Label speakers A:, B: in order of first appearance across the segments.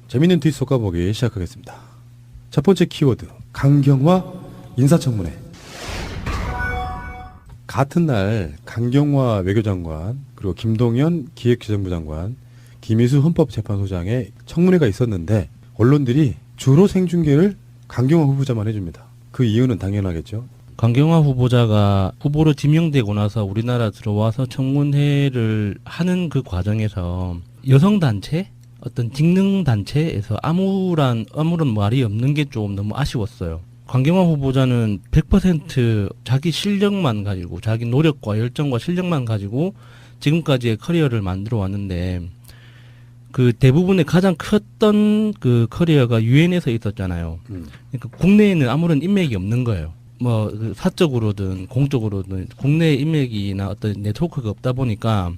A: 재밌는 트윗 쏘까보기 시작하겠습니다. 첫 번째 키워드, 강경화 인사청문회. 같은 날 강경화 외교장관, 그리고 김동연 기획재정부 장관, 김희수 헌법재판소장의 청문회가 있었는데 언론들이 주로 생중계를 강경화 후보자만 해줍니다. 그 이유는 당연하겠죠.
B: 강경화 후보자가 후보로 지명되고 나서 우리나라 들어와서 청문회를 하는 그 과정에서 여성단체? 어떤 직능단체에서 아무런 말이 없는 게 좀 너무 아쉬웠어요. 강경화 후보자는 100% 자기 실력만 가지고, 자기 노력과 열정과 실력만 가지고 지금까지의 커리어를 만들어 왔는데, 그 대부분의 가장 컸던 그 커리어가 유엔에서 있었잖아요. 그러니까 국내에는 아무런 인맥이 없는 거예요. 뭐 사적으로든 공적으로든 국내 인맥이나 어떤 네트워크가 없다 보니까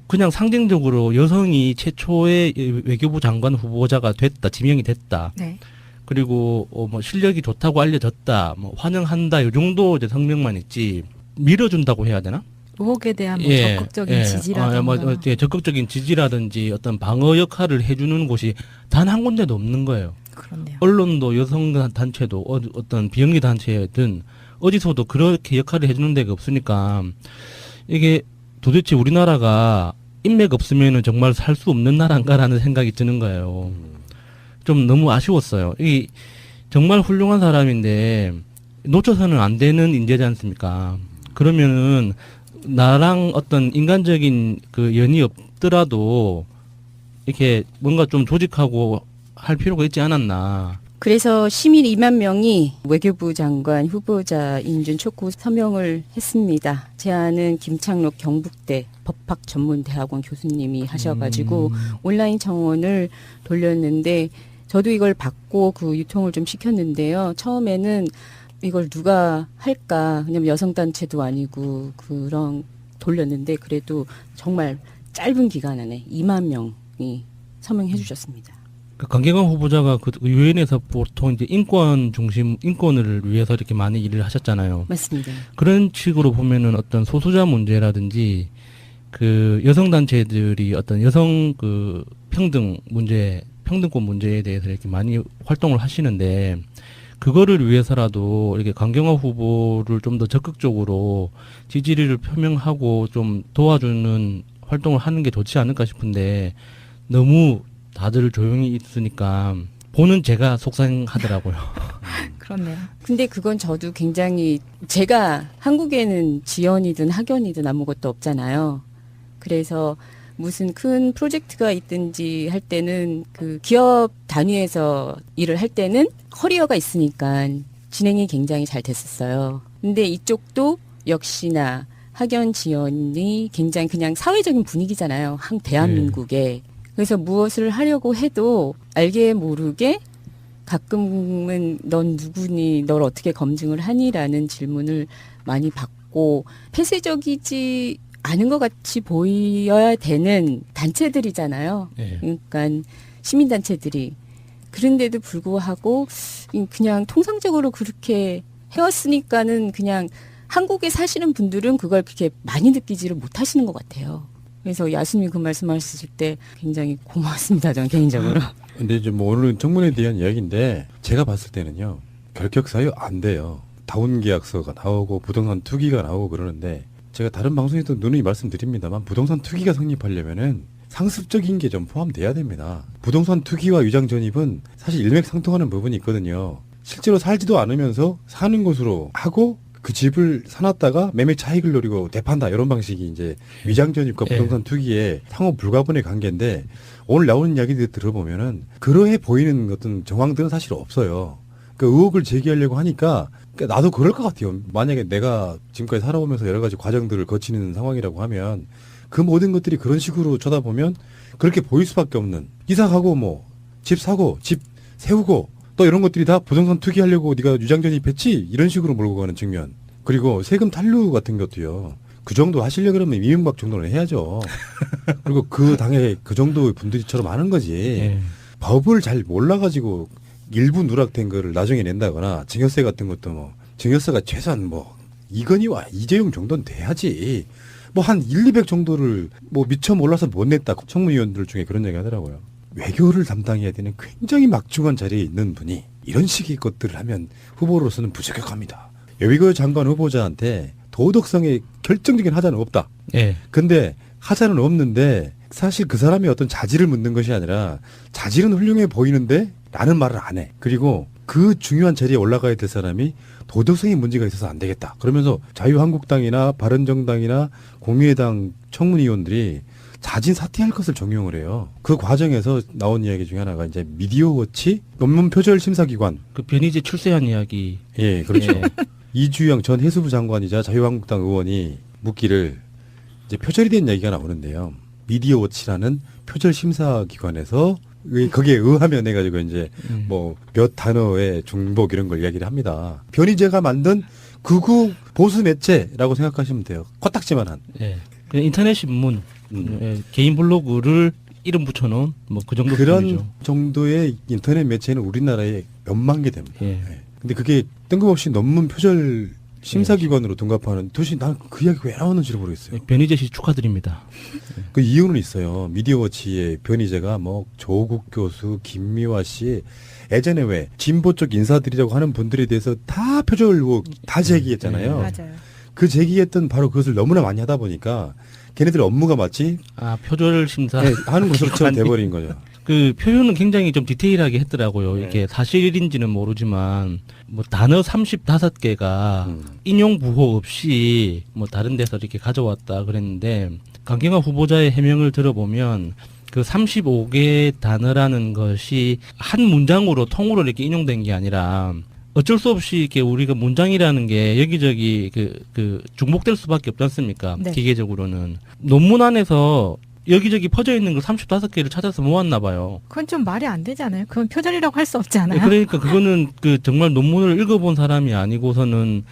B: 그냥 상징적으로 여성이 최초의 외교부 장관 후보자가 됐다, 지명이 됐다.
C: 네.
B: 그리고 뭐 실력이 좋다고 알려졌다, 뭐 환영한다, 이 정도 이제 성명만 있지 밀어준다고 해야 되나?
C: 의혹에 대한 뭐 적극적인 지지라든가.
B: 적극적인 지지라든지 어떤 방어 역할을 해주는 곳이 단 한 군데도 없는 거예요.
C: 그렇네요.
B: 언론도 여성 단체도 어떤 비영리 단체든 어디서도 그렇게 역할을 해주는 데가 없으니까 이게 도대체 우리나라가 인맥 없으면은 정말 살 수 없는 나라인가라는 생각이 드는 거예요. 좀 너무 아쉬웠어요. 이 정말 훌륭한 사람인데 놓쳐서는 안 되는 인재지 않습니까? 그러면은 나랑 어떤 인간적인 그 연이 없더라도 이렇게 뭔가 좀 조직하고 할 필요가 있지 않았나.
C: 그래서 시민 2만 명이 외교부 장관 후보자 인준 촉구 서명을 했습니다. 제안은 김창록 경북대 법학전문대학원 교수님이 하셔가지고 온라인 청원을 돌렸는데 저도 이걸 받고 그 유통을 좀 시켰는데요. 처음에는 이걸 누가 할까? 왜냐면 여성단체도 아니고 그런 돌렸는데 그래도 정말 짧은 기간 안에 2만 명이 서명해 주셨습니다.
B: 강경화 후보자가 그 유엔에서 보통 이제 인권을 위해서 이렇게 많이 일을 하셨잖아요.
C: 맞습니다.
B: 그런 식으로 보면은 어떤 소수자 문제라든지 그 여성 단체들이 어떤 여성 그 평등권 문제에 대해서 이렇게 많이 활동을 하시는데 그거를 위해서라도 이렇게 강경화 후보를 좀 더 적극적으로 지지를 표명하고 좀 도와주는 활동을 하는 게 좋지 않을까 싶은데 너무 다들 조용히 있으니까 보는 제가 속상하더라고요.
C: 그렇네요. 근데 그건 저도 굉장히 제가 한국에는 지연이든 학연이든 아무것도 없잖아요. 그래서 무슨 큰 프로젝트가 있든지 할 때는 그 기업 단위에서 일을 할 때는 커리어가 있으니까 진행이 굉장히 잘 됐었어요. 근데 이쪽도 역시나 학연 지연이 굉장히 그냥 사회적인 분위기잖아요. 대한민국에. 그래서 무엇을 하려고 해도 알게 모르게 가끔은 넌 누구니, 널 어떻게 검증을 하니라는 질문을 많이 받고 폐쇄적이지 않은 것 같이 보여야 되는 단체들이잖아요.
B: 네.
C: 그러니까 시민단체들이. 그런데도 불구하고 그냥 통상적으로 그렇게 해왔으니까는 그냥 한국에 사시는 분들은 그걸 그렇게 많이 느끼지를 못하시는 것 같아요. 그래서 야수님이 그 말씀하셨을 때 굉장히 고마웠습니다. 저는 개인적으로.
A: 근데 이제 뭐 오늘은 청문회에 대한 이야기인데 제가 봤을 때는요. 결격 사유 안 돼요. 다운 계약서가 나오고 부동산 투기가 나오고 그러는데 제가 다른 방송에도 누누이 말씀드립니다만 부동산 투기가 성립하려면은 상습적인 게 좀 포함돼야 됩니다. 부동산 투기와 위장 전입은 사실 일맥상통하는 부분이 있거든요. 실제로 살지도 않으면서 사는 것으로 하고 그 집을 사놨다가 매매 차익을 노리고 되판다 이런 방식이 이제 위장 전입과 부동산 투기의 상호 불가분의 관계인데 오늘 나오는 이야기들 들어보면은 그러해 보이는 어떤 정황들은 사실 없어요. 그 의혹을 제기하려고 하니까 나도 그럴 것 같아요. 만약에 내가 지금까지 살아오면서 여러 가지 과정들을 거치는 상황이라고 하면 그 모든 것들이 그런 식으로 쳐다보면 그렇게 보일 수밖에 없는 이사 가고 뭐 집 사고 집 세우고 또 이런 것들이 다 부동산 투기하려고 네가 유장 전입했지 이런 식으로 몰고 가는 측면. 그리고 세금 탄류 같은 것도요. 그 정도 하시려 그러면 이명박 정도는 해야죠. 그리고 그 당에 그 정도 분들이처럼 하는 거지.
B: 네.
A: 법을 잘 몰라가지고 일부 누락된 거를 나중에 낸다거나 증여세 같은 것도 뭐 증여세가 최소한 뭐 이건희와 이재용 정도는 돼야지. 뭐 한 1, 200 정도를 뭐 미처 몰라서 못 냈다. 청문위원들 중에 그런 얘기 하더라고요. 외교를 담당해야 되는 굉장히 막중한 자리에 있는 분이 이런 식의 것들을 하면 후보로서는 부적격합니다. 외교 장관 후보자한테 도덕성에 결정적인 하자는 없다.
B: 예.
A: 근데 하자는 없는데 사실 그 사람이 어떤 자질을 묻는 것이 아니라 자질은 훌륭해 보이는데 라는 말을 안 해. 그리고 그 중요한 자리에 올라가야 될 사람이 도덕성에 문제가 있어서 안 되겠다. 그러면서 자유한국당이나 바른정당이나 공유회당 청문위원들이 자진 사퇴할 것을 정용을 해요. 그 과정에서 나온 이야기 중에 하나가 이제 미디어워치 논문 표절 심사기관.
B: 그 변희재 출세한 이야기.
A: 예, 그렇죠.
B: 예.
A: 이주영 전 해수부 장관이자 자유한국당 의원이 묻기를 이제 표절이 된 얘기가 나오는데요. 미디어워치라는 표절 심사기관에서 거기에 의하면 해가지고 이제 뭐 몇 단어의 중복 이런 걸 이야기를 합니다. 변희재가 만든 극우 보수 매체라고 생각하시면 돼요. 코딱지만한.
B: 예. 그 인터넷 신문, 예, 개인 블로그를 이름 붙여놓은 뭐 그 정도
A: 그런
B: 수준이죠.
A: 정도의 인터넷 매체는 우리나라에 몇만 개 됩니다.
B: 예.
A: 예. 근데 그게 뜬금없이 논문 표절 심사기관으로 둔갑하는 도대체 난 그 이야기 왜 나오는지를 모르겠어요.
B: 예, 변희재 씨 축하드립니다.
A: 그 이유는 있어요. 미디어워치의 변희재가 뭐 조국 교수, 김미화 씨 예전에 왜 진보 쪽 인사들이라고 하는 분들에 대해서 다 표절 의혹 다 제기했잖아요.
D: 맞아요.
A: 그 제기했던 바로 그것을 너무나 많이 하다 보니까 걔네들 업무가 마치
B: 아, 표절 심사.
A: 네, 하는 것으로처럼
B: 기관이.
A: 돼버린 거죠.
B: 그 표현은 굉장히 좀 디테일하게 했더라고요.
A: 네.
B: 이게 사실인지는 모르지만 뭐 단어 35개가
A: 음.
B: 인용 부호 없이 뭐 다른 데서 이렇게 가져왔다 그랬는데 강경화 후보자의 해명을 들어보면 그 35개 단어라는 것이 한 문장으로 통으로 이렇게 인용된 게 아니라 어쩔 수 없이 이렇게 우리가 문장이라는 게 여기저기 그 중복될 수밖에 없지 않습니까?
D: 네.
B: 기계적으로는. 논문 안에서 여기저기 퍼져 있는 거 35개를 찾아서 모았나 봐요.
D: 그건 좀 말이 안 되잖아요. 그건 표절이라고 할 수 없지 않아요?
B: 그러니까 그거는 그 정말 논문을 읽어본 사람이 아니고서는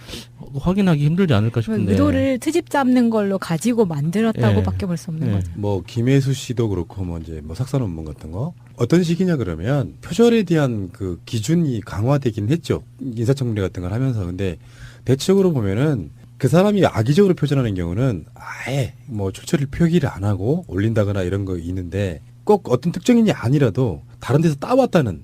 B: 확인하기 힘들지 않을까 싶은데.
D: 의도를 트집 잡는 걸로 가지고 만들었다고밖에 볼 수 없는
B: 예.
D: 거죠.
A: 뭐 김혜수 씨도 그렇고 뭐 이제 뭐 석사 논문 같은 거 어떤 식이냐 그러면 표절에 대한 그 기준이 강화되긴 했죠. 인사청문회 같은 걸 하면서. 근데 대체적으로 보면은 그 사람이 악의적으로 표현하는 경우는 아예 뭐 출처를 표기를 안 하고 올린다거나 이런 거 있는데 꼭 어떤 특정인이 아니라도 다른 데서 따왔다는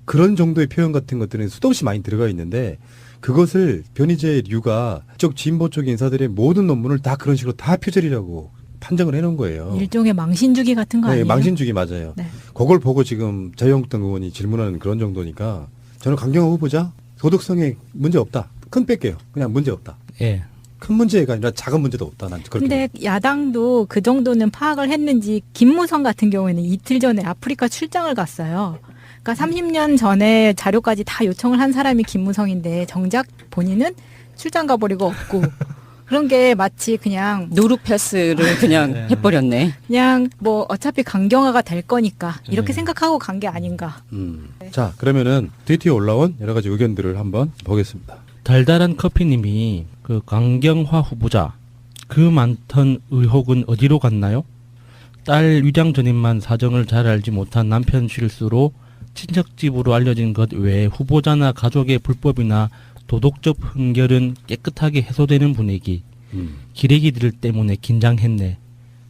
A: 그런 정도의 표현 같은 것들은 수도 없이 많이 들어가 있는데 그것을 변희재 류가 쪽 진보 쪽 인사들의 모든 논문을 다 그런 식으로 다 표절이라고 판정을 해놓은 거예요.
D: 일종의 망신주기 같은 거
A: 네,
D: 아니에요?
A: 망신주기 맞아요.
D: 네.
A: 그걸 보고 지금 자유한국당 의원이 질문하는 그런 정도니까 저는 강경화 후보자 도덕성에 문제 없다. 큰 뺄게요. 그냥 문제 없다.
B: 예.
A: 큰 문제가 아니라 작은 문제도 없다. 난 그렇게.
D: 근데 야당도 그 정도는 파악을 했는지 김무성 같은 경우에는 이틀 전에 아프리카 출장을 갔어요. 그러니까 30년 전에 자료까지 다 요청을 한 사람이 김무성인데 정작 본인은 출장 가버리고 없고 그런 게 마치 그냥
C: 노룩 패스를 그냥
B: 네.
C: 해버렸네.
D: 그냥 뭐 어차피 강경화가 될 거니까 이렇게
B: 네.
D: 생각하고 간 게 아닌가.
A: 자, 그러면은 트위터에 올라온 여러 가지 의견들을 한번 보겠습니다.
B: 달달한 커피님이 그 강경화 후보자 그 많던 의혹은 어디로 갔나요? 딸 위장 전입만 사정을 잘 알지 못한 남편 실수로 친척집으로 알려진 것 외에 후보자나 가족의 불법이나 도덕적 흥결은 깨끗하게 해소되는 분위기. 기레기들 때문에 긴장했네.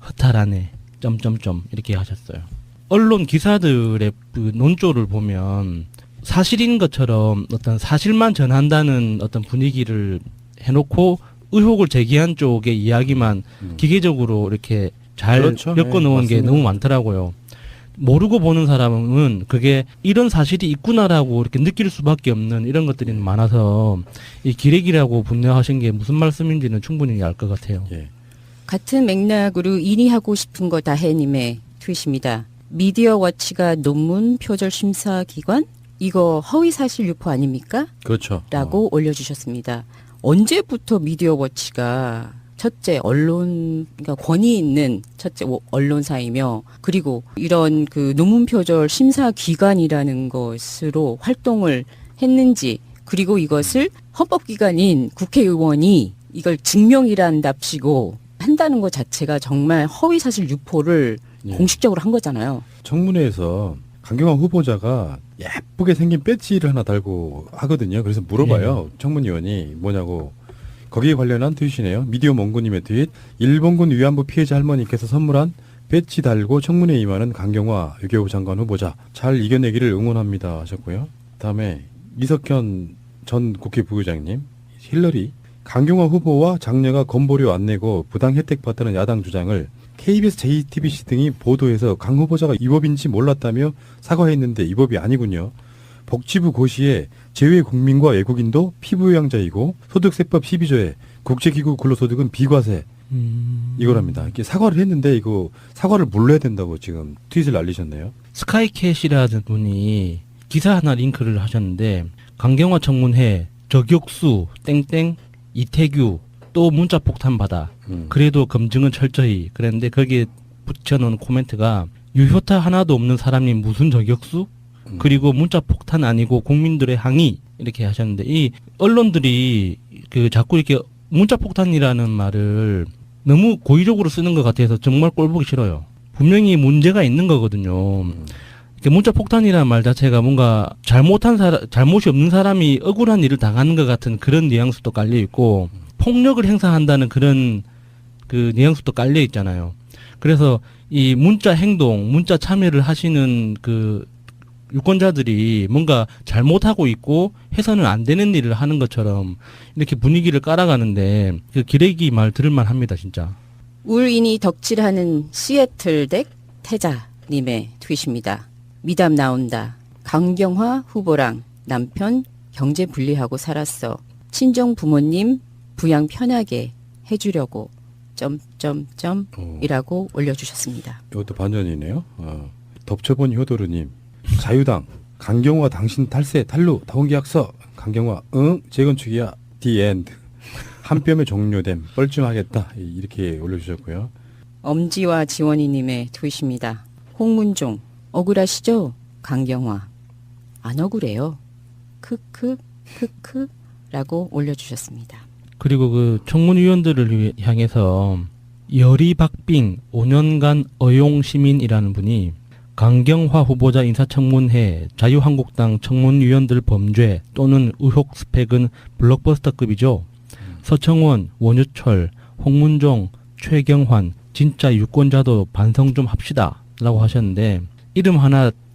B: 허탈하네. 점점점 이렇게 하셨어요. 언론 기사들의 그 논조를 보면 사실인 것처럼 어떤 사실만 전한다는 어떤 분위기를 해놓고 의혹을 제기한 쪽의 이야기만 기계적으로 이렇게 잘
A: 그렇죠.
B: 엮어놓은
A: 네,
B: 게
A: 맞습니다.
B: 너무 많더라고요. 모르고 보는 사람은 그게 이런 사실이 있구나라고 이렇게 느낄 수밖에 없는 이런 것들이 많아서 이 기레기라고 분류하신 게 무슨 말씀인지는 충분히 알 것 같아요.
A: 예.
C: 같은 맥락으로 인이하고 싶은 거 다해님의 트윗입니다. 미디어워치가 논문 표절 심사 기관? 이거 허위사실 유포 아닙니까?
A: 그렇죠.
C: 라고 올려주셨습니다. 언제부터 미디어워치가 첫째 언론, 그러니까 권위 있는 첫째 언론사이며 그리고 이런 그 논문 표절 심사 기관이라는 것으로 활동을 했는지 그리고 이것을 헌법기관인 국회의원이 이걸 증명이란답시고 한다는 것 자체가 정말 허위사실 유포를
A: 예.
C: 공식적으로 한 거잖아요.
A: 청문회에서 강경화 후보자가 예쁘게 생긴 배지를 하나 달고 하거든요. 그래서 물어봐요. 청문위원이 뭐냐고. 거기에 관련한 트윗이네요. 미디어 몽구님의 트윗. 일본군 위안부 피해자 할머니께서 선물한 배지 달고 청문회 임하는 강경화 외교부 장관 후보자 잘 이겨내기를 응원합니다 하셨고요. 그다음에 이석현 전 국회 부의장님, 힐러리 강경화 후보와 장녀가 건보료 안 내고 부당 혜택 받다는 야당 주장을 KBS, JTBC 등이 보도해서 강 후보자가 이 법인지 몰랐다며 사과했는데 이 법이 아니군요. 복지부 고시에 제외 국민과 외국인도 피부요양자이고 소득세법 12조에 국제기구 근로소득은 비과세 이거랍니다. 이렇게 사과를 했는데 이거 사과를 몰라야 된다고 지금 트윗을 날리셨네요.
B: 스카이캣이라는 분이 기사 하나 링크를 하셨는데 강경화 청문회 저격수 땡땡 이태규 또 문자 폭탄 받아 그래도 검증은 철저히 그랬는데 거기에 붙여놓은 코멘트가 유효타 하나도 없는 사람이 무슨 저격수? 그리고 문자 폭탄 아니고 국민들의 항의 이렇게 하셨는데 이 언론들이 그 자꾸 이렇게 문자 폭탄이라는 말을 너무 고의적으로 쓰는 것 같아서 정말 꼴보기 싫어요. 분명히 문제가 있는 거거든요. 이렇게 문자 폭탄이라는 말 자체가 뭔가 잘못이 없는 사람이 억울한 일을 당하는 것 같은 그런 뉘앙스도 깔려 있고 폭력을 행사한다는 그런 그 뉘앙스도 깔려 있잖아요. 그래서 이 문자 행동, 문자 참여를 하시는 그 유권자들이 뭔가 잘못하고 있고 해서는 안 되는 일을 하는 것처럼 이렇게 분위기를 깔아가는데 그 기레기 말 들을만 합니다, 진짜.
C: 울인이 덕질하는 시애틀댁 태자님의 트윗입니다. 미담 나온다. 강경화 후보랑 남편 경제 분리하고 살았어. 친정 부모님 부양 편하게 해주려고 이라고 올려주셨습니다.
A: 이것도 반전이네요. 덮쳐본 효도르님. 자유당 강경화 당신 탈세 탈루 다운계약서 강경화 응 재건축이야 the end 한 뼘에 종료됨 뻘쭘하겠다 이렇게 올려주셨고요.
C: 엄지와 지원이님의 트윗입니다. 홍문종 억울하시죠? 강경화 안 억울해요. 크크 라고 올려주셨습니다.
B: 그리고 그 청문위원들을 향해서 여리박빙 5년간 어용시민이라는 분이 강경화 후보자 인사청문회 자유한국당 청문위원들 범죄 또는 의혹 스펙은 블록버스터급이죠. 서청원, 원유철, 홍문종, 최경환 진짜 유권자도 반성 좀 합시다 라고 하셨는데 이름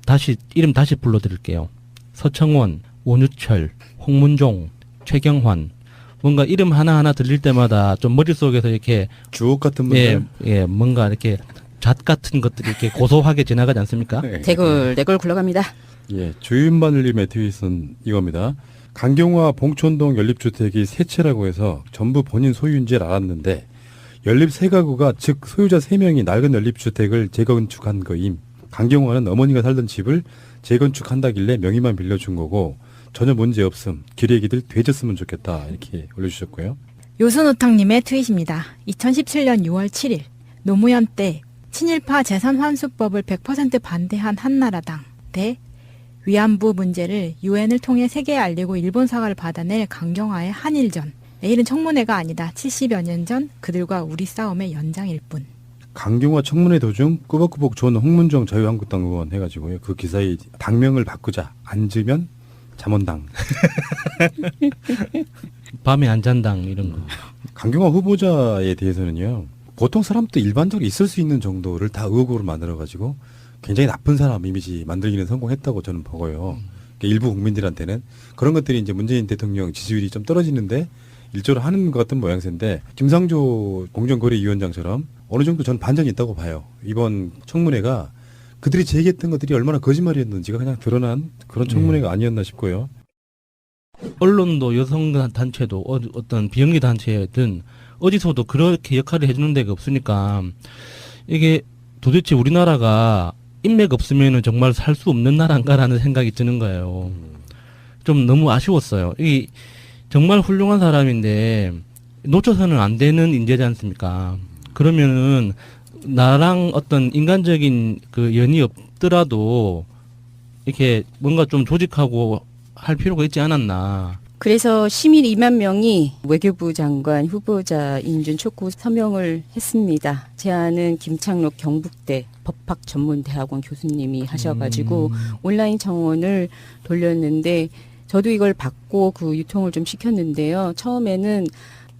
B: 다시 불러드릴게요. 서청원, 원유철, 홍문종, 최경환 뭔가 이름 하나하나 들릴 때마다 좀 머릿속에서 이렇게
A: 주옥 같은 분들
B: 뭔가 이렇게 잣 같은 것들이 이렇게 고소하게 지나가지 않습니까?
A: 네.
C: 대굴대굴 굴러갑니다.
A: 예, 조윤바늘님의 트윗은 이겁니다. 강경화 봉촌동 연립주택이 세 채라고 해서 전부 본인 소유인 줄 알았는데 연립 세 가구가 즉 소유자 3명이 낡은 연립주택을 재건축한 거임. 강경화는 어머니가 살던 집을 재건축한다길래 명의만 빌려준 거고 전혀 문제 없음. 기레기들 되졌으면 좋겠다 이렇게 올려주셨고요.
D: 요순우탕님의 트윗입니다. 2017년 6월 7일 노무현 때 친일파 재산환수법을 100% 반대한 한나라당 대 위안부 문제를 유엔을 통해 세계에 알리고 일본 사과를 받아낼 강경화의 한일전. 내일은 청문회가 아니다. 70여 년 전 그들과 우리 싸움의 연장일 뿐.
A: 강경화 청문회 도중 꾸벅꾸벅 좋은 홍문정 자유한국당 의원 해가지고요. 그 기사의 당명을 바꾸자. 앉으면 잠원당.
B: 밤에 안 잔당 이런 거.
A: 강경화 후보자에 대해서는요. 보통 사람도 일반적으로 있을 수 있는 정도를 다 의혹으로 만들어가지고 굉장히 나쁜 사람 이미지 만들기는 성공했다고 저는 보고요. 그러니까 일부 국민들한테는 그런 것들이 이제 문재인 대통령 지지율이 좀 떨어지는데 일조를 하는 것 같은 모양새인데 김상조 공정거래위원장처럼 어느 정도 전 반전이 있다고 봐요. 이번 청문회가 그들이 제기했던 것들이 얼마나 거짓말이었는지가 그냥 드러난 그런 청문회가 아니었나 싶고요.
B: 언론도 여성 단체도 어떤 비영리 단체든 어디서도 그렇게 역할을 해주는 데가 없으니까 이게 도대체 우리나라가 인맥 없으면은 정말 살 수 없는 나라인가라는 생각이 드는 거예요. 좀 너무 아쉬웠어요. 이 정말 훌륭한 사람인데 놓쳐서는 안 되는 인재지 않습니까? 그러면은 나랑 어떤 인간적인 그 연이 없더라도 이렇게 뭔가 좀 조직하고 할 필요가 있지 않았나.
C: 그래서 시민 2만 명이 외교부 장관 후보자 인준 촉구 서명을 했습니다. 제안은 김창록 경북대 법학전문대학원 교수님이 하셔가지고 온라인 청원을 돌렸는데 저도 이걸 받고 그 유통을 좀 시켰는데요. 처음에는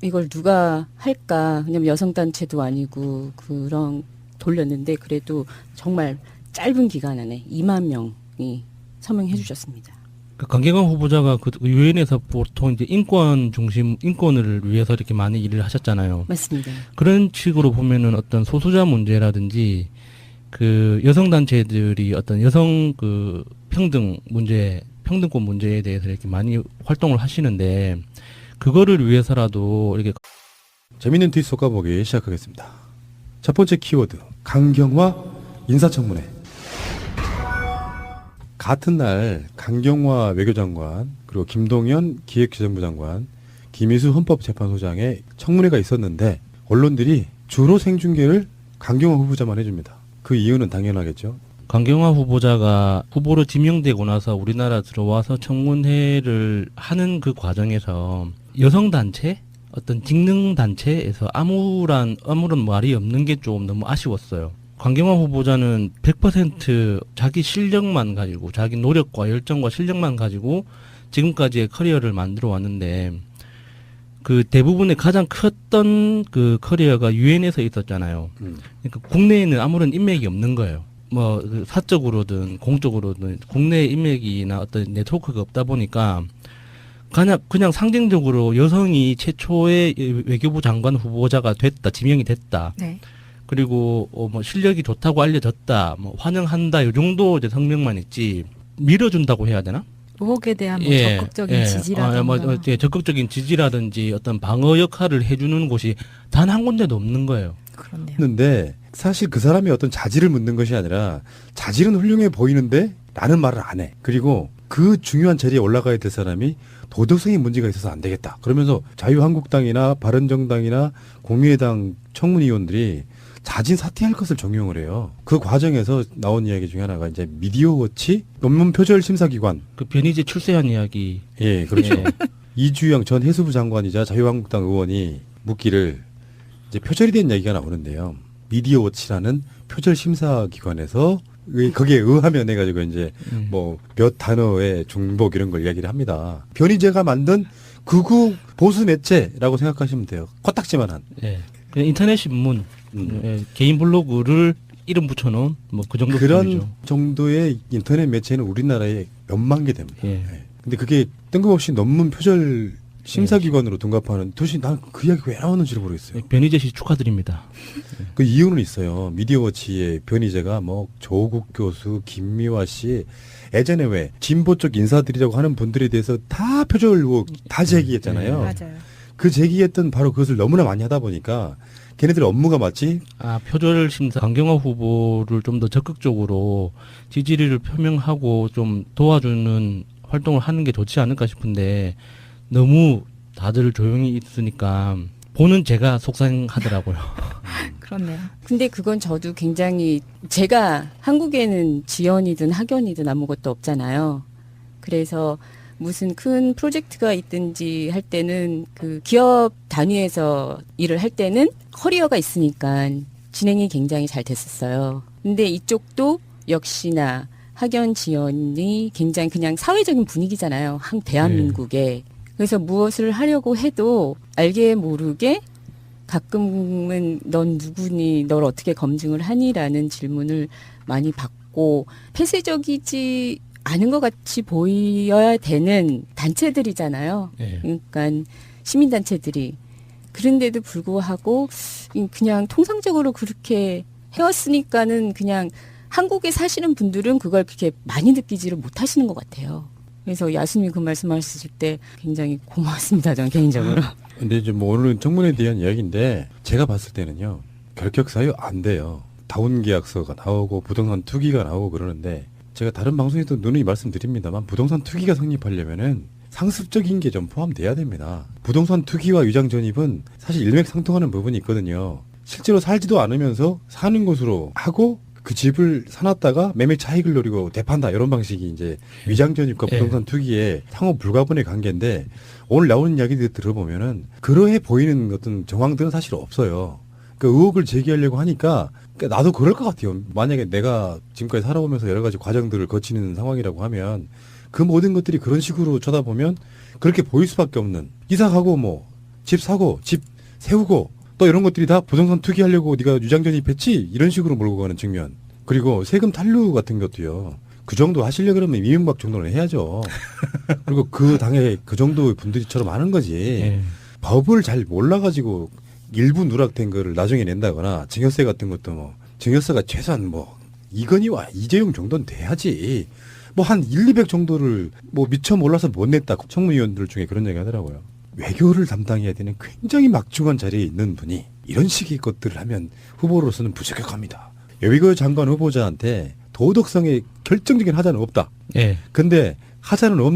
C: 이걸 누가 할까? 왜냐면 여성단체도 아니고 그런 돌렸는데 그래도 정말 짧은 기간 안에 2만 명이 서명해 주셨습니다.
B: 강경화 후보자가 그 유엔에서 보통 이제 인권 중심, 인권을 위해서 이렇게 많이 일을 하셨잖아요.
C: 맞습니다.
B: 그런 식으로 보면은 어떤 소수자 문제라든지 그 여성 단체들이 어떤 여성 그 평등 문제, 평등권 문제에 대해서 이렇게 많이 활동을 하시는데 그거를 위해서라도 이렇게
A: 재밌는 트윗 쏘가보기 시작하겠습니다. 첫 번째 키워드, 강경화 인사청문회. 같은 날 강경화 외교장관, 그리고 김동연 기획재정부 장관, 김희수 헌법재판소장의 청문회가 있었는데 언론들이 주로 생중계를 강경화 후보자만 해줍니다. 그 이유는 당연하겠죠.
B: 강경화 후보자가 후보로 지명되고 나서 우리나라 들어와서 청문회를 하는 그 과정에서 여성 단체, 어떤 직능 단체에서 아무런 말이 없는 게 좀 너무 아쉬웠어요. 강경화 후보자는 100% 자기 실력만 가지고, 자기 노력과 열정과 실력만 가지고 지금까지의 커리어를 만들어 왔는데, 그 대부분의 가장 컸던 그 커리어가 유엔에서 있었잖아요. 그러니까 국내에는 아무런 인맥이 없는 거예요. 뭐 사적으로든 공적으로든 국내 인맥이나 어떤 네트워크가 없다 보니까 그냥 상징적으로 여성이 최초의 외교부 장관 후보자가 됐다, 지명이 됐다.
D: 네.
B: 그리고 뭐 실력이 좋다고 알려졌다, 뭐 환영한다, 요 정도 이제 성명만 있지 밀어준다고 해야 되나?
D: 의혹에 대한 뭐 적극적인 지지라든가.
B: 적극적인 지지라든지 어떤 방어 역할을 해주는 곳이 단 한 군데도 없는 거예요.
D: 그렇네요.
A: 근데 사실 그 사람이 어떤 자질을 묻는 것이 아니라 자질은 훌륭해 보이는데 라는 말을 안 해. 그리고 그 중요한 자리에 올라가야 될 사람이 도덕성의 문제가 있어서 안 되겠다. 그러면서 자유한국당이나 바른정당이나 공의당 청문위원들이 자진 사퇴할 것을 정용을 해요. 그 과정에서 나온 이야기 중에 하나가 이제 미디어워치 논문 표절 심사기관.
B: 그 변희재 출세한 이야기.
A: 예, 그렇죠. 이주영 전 해수부 장관이자 자유한국당 의원이 묻기를 이제 표절이 된 얘기가 나오는데요. 미디어워치라는 표절 심사기관에서 거기에 의하면 해가지고 이제 뭐 몇 단어의 중복 이런 걸 이야기를 합니다. 변희재가 만든 극우 보수 매체라고 생각하시면 돼요. 코딱지만한.
B: 예. 그냥 인터넷 신문, 개인 블로그를 이름 붙여놓은 뭐 그 정도
A: 그런
B: 수준이죠.
A: 정도의 인터넷 매체는 우리나라에 몇만 개 됩니다.
B: 예.
A: 예. 근데 그게 뜬금없이 논문 표절 심사기관으로 둔갑하는 도대체 난 그 이야기 왜 나오는지를 모르겠어요.
B: 변희재 씨 축하드립니다.
A: 그 이유는 있어요. 미디어워치의 변희재가 뭐 조국 교수, 김미화 씨, 예전에 왜 진보 쪽 인사들이라고 하는 분들에 대해서 다 표절 의혹 다 제기했잖아요.
D: 맞아요.
A: 그 제기했던 바로 그것을 너무나 많이 하다 보니까 걔네들 업무가 마치
B: 표절 심사 강경화 후보를 좀 더 적극적으로 지지를 표명하고 좀 도와주는 활동을 하는 게 좋지 않을까 싶은데 너무 다들 조용히 있으니까 보는 제가 속상하더라고요.
D: 그렇네요.
C: 근데 그건 저도 굉장히 제가 한국에는 지연이든 학연이든 아무것도 없잖아요. 그래서 무슨 큰 프로젝트가 있든지 할 때는 그 기업 단위에서 일을 할 때는 커리어가 있으니까 진행이 굉장히 잘 됐었어요. 근데 이쪽도 역시나 학연 지연이 굉장히 그냥 사회적인 분위기잖아요. 대한민국에. 그래서 무엇을 하려고 해도 알게 모르게 가끔은 넌 누구니, 널 어떻게 검증을 하니라는 질문을 많이 받고 폐쇄적이지 않은 것 같이 보여야 되는 단체들이잖아요.
B: 예.
C: 그러니까 시민단체들이. 그런데도 불구하고 그냥 통상적으로 그렇게 해왔으니까는 그냥 한국에 사시는 분들은 그걸 그렇게 많이 느끼지를 못하시는 것 같아요. 그래서 야수님이 그 말씀하셨을 때 굉장히 고마웠습니다. 저는 개인적으로.
A: 근데 이제 뭐 오늘은 청문회에 대한 이야기인데 제가 봤을 때는요. 결격 사유 안 돼요. 다운 계약서가 나오고 부동산 투기가 나오고 그러는데 제가 다른 방송에도 누누이 말씀드립니다만 부동산 투기가 성립하려면은 상습적인 게 좀 포함돼야 됩니다. 부동산 투기와 위장 전입은 사실 일맥상통하는 부분이 있거든요. 실제로 살지도 않으면서 사는 것으로 하고 그 집을 사놨다가 매매 차익을 노리고 되판다 이런 방식이 이제 위장 전입과 부동산 투기의 상호 불가분의 관계인데 오늘 나오는 이야기들 들어보면은 그러해 보이는 어떤 정황들은 사실 없어요. 그 의혹을 제기하려고 하니까 나도 그럴 것 같아요. 만약에 내가 지금까지 살아오면서 여러 가지 과정들을 거치는 상황이라고 하면 그 모든 것들이 그런 식으로 쳐다보면 그렇게 보일 수밖에 없는 이사 가고 뭐 집 사고 집 세우고 또 이런 것들이 다 부동산 투기하려고 네가 유장 전입했지? 이런 식으로 몰고 가는 측면. 그리고 세금 탄류 같은 것도요. 그 정도 하시려 그러면 이명박 정도는 해야죠. 그리고 그 당에 그 정도 분들이처럼 하는 거지.
B: 예.
A: 법을 잘 몰라가지고 일부 누락된 거를 나중에 낸다거나 증여세 같은 것도 뭐 증여세가 최소한 뭐 이건희와 이재용 정도는 돼야지. 뭐 한 1, 200 정도를 뭐 미처 몰라서 못 냈다. 청문위원들 중에 그런 얘기 하더라고요. 외교를 담당해야 되는 굉장히 막중한 자리에 있는 분이 이런 식의 것들을 하면 후보로서는 부적격합니다. 여비구 장관 후보자한테 도덕성에 결정적인 하자는 없다.
B: 예.
A: 근데 하자는 없는